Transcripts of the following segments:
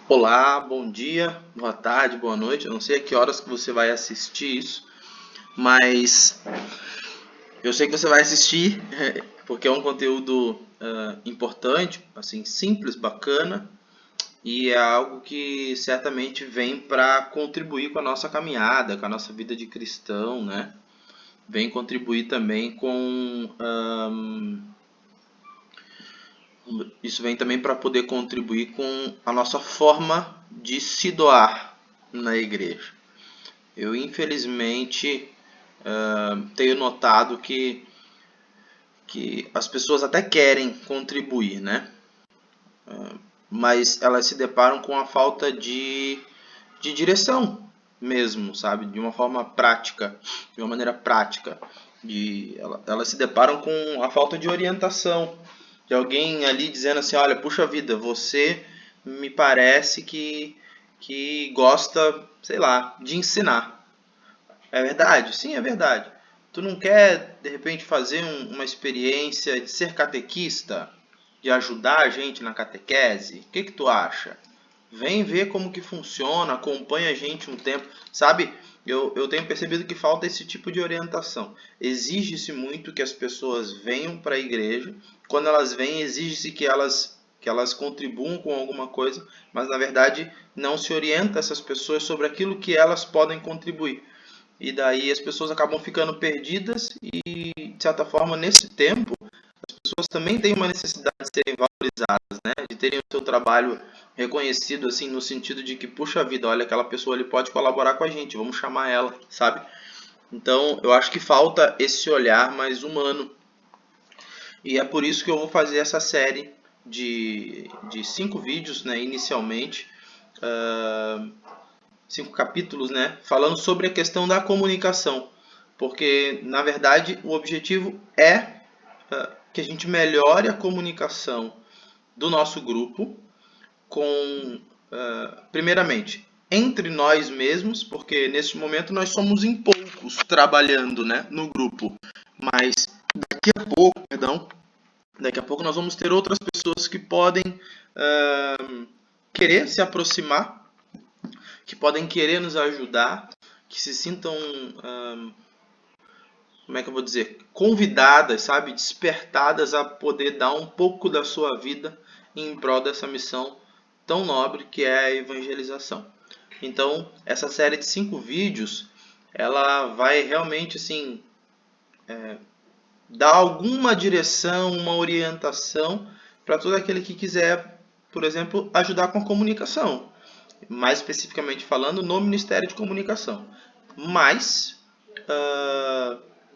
Olá, bom dia, boa tarde, boa noite. Eu não sei a que horas que você vai assistir isso, mas eu sei que você vai assistir porque é um conteúdo importante, assim, simples, bacana e é algo que certamente vem para contribuir com a nossa caminhada, com a nossa vida de cristão, né? Vem contribuir também com isso vem também para poder contribuir com a nossa forma de se doar na igreja. Eu, infelizmente, tenho notado que as pessoas até querem contribuir, né? Mas elas se deparam com a falta de direção mesmo, sabe? De uma forma prática, de uma maneira prática. Elas se deparam com a falta de orientação, de alguém ali dizendo assim, olha, puxa vida, você me parece que gosta, sei lá, de ensinar. É verdade? Sim, é verdade. Tu não quer, de repente, fazer uma experiência de ser catequista? De ajudar a gente na catequese? O que que tu acha? Vem ver como que funciona, acompanha a gente um tempo. Sabe, eu tenho percebido que falta esse tipo de orientação. Exige-se muito que as pessoas venham para a igreja. Quando elas vêm, exige-se que elas contribuam com alguma coisa, mas na verdade não se orienta essas pessoas sobre aquilo que elas podem contribuir. E daí as pessoas acabam ficando perdidas e, de certa forma, nesse tempo, as pessoas também têm uma necessidade de serem valorizadas, né? De terem o seu trabalho reconhecido, assim, no sentido de que, puxa vida, olha, aquela pessoa ali pode colaborar com a gente, vamos chamar ela, sabe? Então, eu acho que falta esse olhar mais humano. E é por isso que eu vou fazer essa série de 5 vídeos, né, inicialmente, uh, 5 capítulos, né, falando sobre a questão da comunicação, porque na verdade o objetivo é que a gente melhore a comunicação do nosso grupo com, primeiramente, entre nós mesmos, porque nesse momento nós somos em poucos trabalhando, né, no grupo, mas daqui a pouco nós vamos ter outras pessoas que podem querer se aproximar, que podem querer nos ajudar, que se sintam, como é que eu vou dizer, convidadas, sabe, despertadas a poder dar um pouco da sua vida em prol dessa missão tão nobre que é a evangelização. Então, essa série de 5 vídeos, ela vai realmente assim dar alguma direção, uma orientação para todo aquele que quiser, por exemplo, ajudar com a comunicação, mais especificamente falando no Ministério de Comunicação. Mas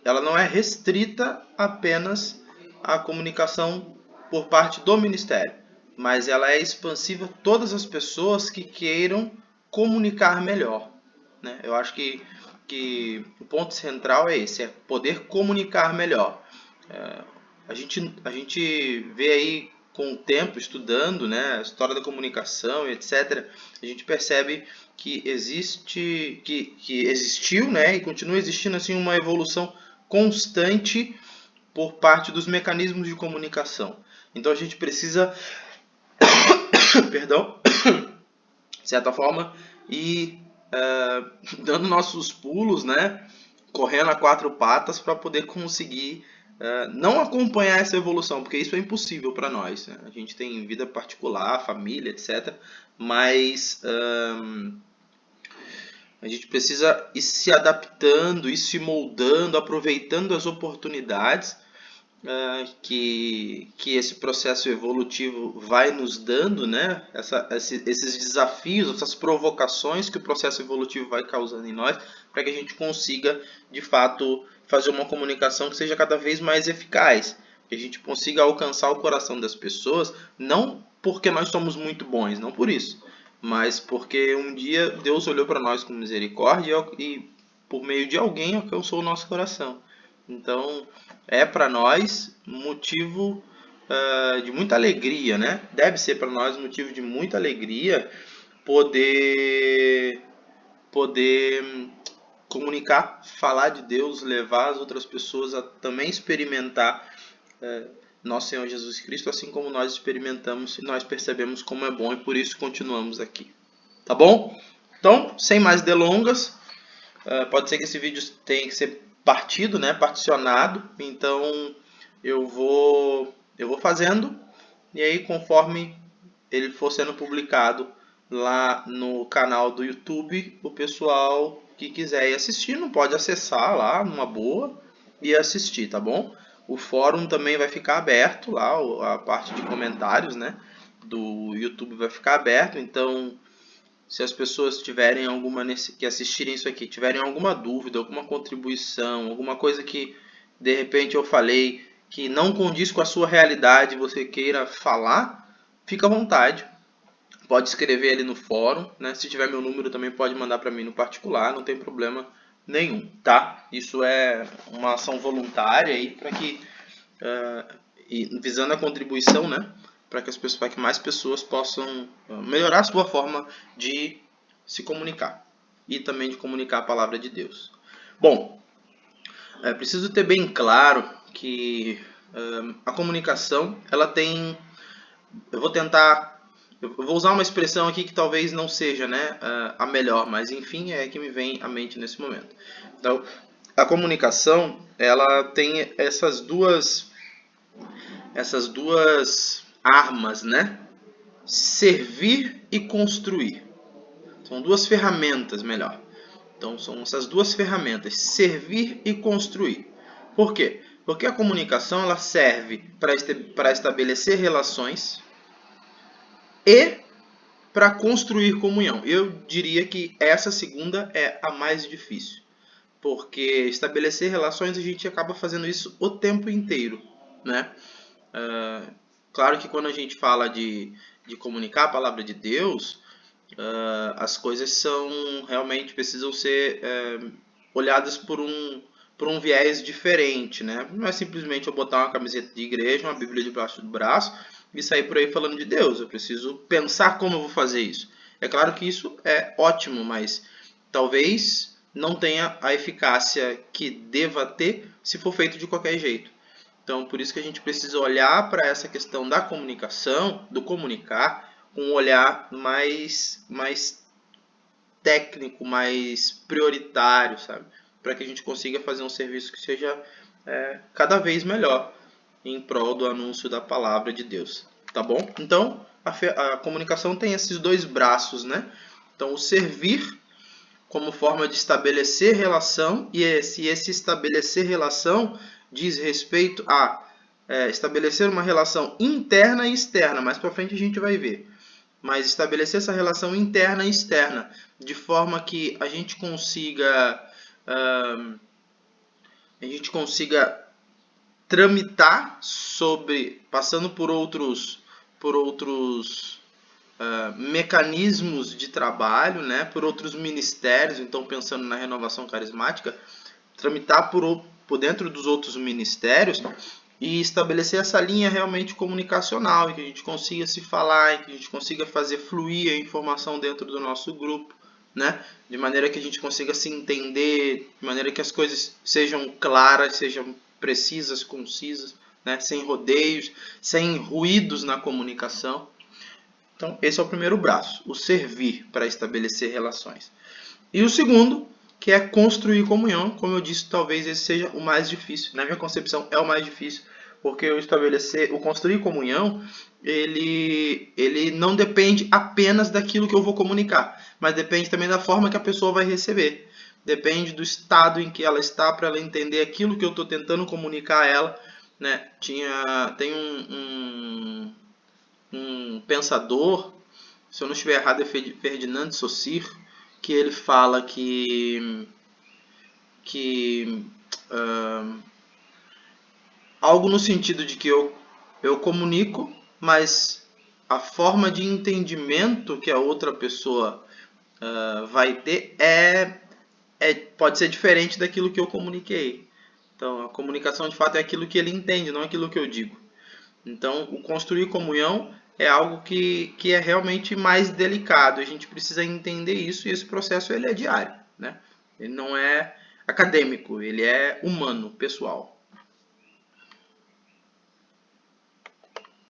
ela não é restrita apenas à comunicação por parte do Ministério, mas ela é expansiva a todas as pessoas que queiram comunicar melhor, né? Eu acho que o ponto central é esse, é poder comunicar melhor. A gente vê aí com o tempo, estudando, né, a história da comunicação, etc., a gente percebe que que existiu, né, e continua existindo assim uma evolução constante por parte dos mecanismos de comunicação. Então a gente precisa, perdão, de certa forma, ir dando nossos pulos, né, correndo a 4 patas para poder conseguir não acompanhar essa evolução, porque isso é impossível para nós, né? A gente tem vida particular, família, etc. Mas a gente precisa ir se adaptando, ir se moldando, aproveitando as oportunidades que esse processo evolutivo vai nos dando, né? Esses desafios, essas provocações que o processo evolutivo vai causando em nós, para que a gente consiga, de fato, fazer uma comunicação que seja cada vez mais eficaz, que a gente consiga alcançar o coração das pessoas, não porque nós somos muito bons, não por isso, mas porque um dia Deus olhou para nós com misericórdia e por meio de alguém alcançou o nosso coração. Então, é para nós motivo de muita alegria, né? Deve ser para nós motivo de muita alegria poder comunicar, falar de Deus, levar as outras pessoas a também experimentar nosso Senhor Jesus Cristo, assim como nós experimentamos e nós percebemos como é bom e por isso continuamos aqui. Tá bom? Então, sem mais delongas, pode ser que esse vídeo tenha que ser partido, né, particionado. Então, eu vou fazendo e aí conforme ele for sendo publicado lá no canal do YouTube, o pessoal que quiser ir assistir não pode acessar lá numa boa e assistir, tá bom? O fórum também vai ficar aberto lá, a parte de comentários, né, do YouTube vai ficar aberto, então se as pessoas tiverem que assistirem isso aqui, tiverem alguma dúvida, alguma contribuição, alguma coisa que de repente eu falei que não condiz com a sua realidade, você queira falar, fica à vontade. Pode escrever ali no fórum, né? Se tiver meu número também pode mandar para mim no particular, não tem problema nenhum, tá? Isso é uma ação voluntária aí para que visando a contribuição, né? Para que mais pessoas possam melhorar a sua forma de se comunicar e também de comunicar a palavra de Deus. Bom, preciso ter bem claro que a comunicação, ela tem... Eu vou usar uma expressão aqui que talvez não seja, né, a melhor, mas enfim, é a que me vem à mente nesse momento. Então, a comunicação, ela tem essas duas armas, né? Servir e construir. São duas ferramentas, melhor. Então, são essas duas ferramentas, servir e construir. Por quê? Porque a comunicação ela serve para estabelecer relações e para construir comunhão. Eu diria que essa segunda é a mais difícil. Porque estabelecer relações a gente acaba fazendo isso o tempo inteiro, né? Claro que quando a gente fala de comunicar a palavra de Deus, as coisas realmente precisam ser olhadas por um viés diferente, né? Não é simplesmente eu botar uma camiseta de igreja, uma Bíblia debaixo do braço e sair por aí falando de Deus. Eu preciso pensar como eu vou fazer isso. É claro que isso é ótimo, mas talvez não tenha a eficácia que deva ter se for feito de qualquer jeito. Então, por isso que a gente precisa olhar para essa questão da comunicação, do comunicar, com um olhar mais técnico, mais prioritário, sabe? Para que a gente consiga fazer um serviço que seja cada vez melhor em prol do anúncio da palavra de Deus, tá bom? Então, a comunicação tem esses dois braços, né? Então, o servir como forma de estabelecer relação, e esse estabelecer relação diz respeito a estabelecer uma relação interna e externa. Mais para frente a gente vai ver. Mas estabelecer essa relação interna e externa de forma que a gente consiga tramitar passando por outros mecanismos de trabalho, né, por outros ministérios. Então, pensando na renovação carismática, tramitar por dentro dos outros ministérios e estabelecer essa linha realmente comunicacional, em que a gente consiga se falar, em que a gente consiga fazer fluir a informação dentro do nosso grupo, né, de maneira que a gente consiga se entender, de maneira que as coisas sejam claras, sejam precisas, concisas, né, sem rodeios, sem ruídos na comunicação. Então, esse é o primeiro braço, o servir para estabelecer relações. E o segundo, que é construir comunhão. Como eu disse, talvez esse seja o mais difícil. Na minha concepção, é o mais difícil, porque o construir comunhão, ele não depende apenas daquilo que eu vou comunicar, mas depende também da forma que a pessoa vai receber. Depende do estado em que ela está para ela entender aquilo que eu estou tentando comunicar a ela, né? Tem um pensador, se eu não estiver errado, é Ferdinand de Saussure, que ele fala que algo no sentido de que eu comunico, mas a forma de entendimento que a outra pessoa vai ter pode ser diferente daquilo que eu comuniquei. Então, a comunicação de fato é aquilo que ele entende, não aquilo que eu digo. Então, o construir comunhão é algo que é realmente mais delicado. A gente precisa entender isso, e esse processo ele é diário, né? Ele não é acadêmico, ele é humano, pessoal.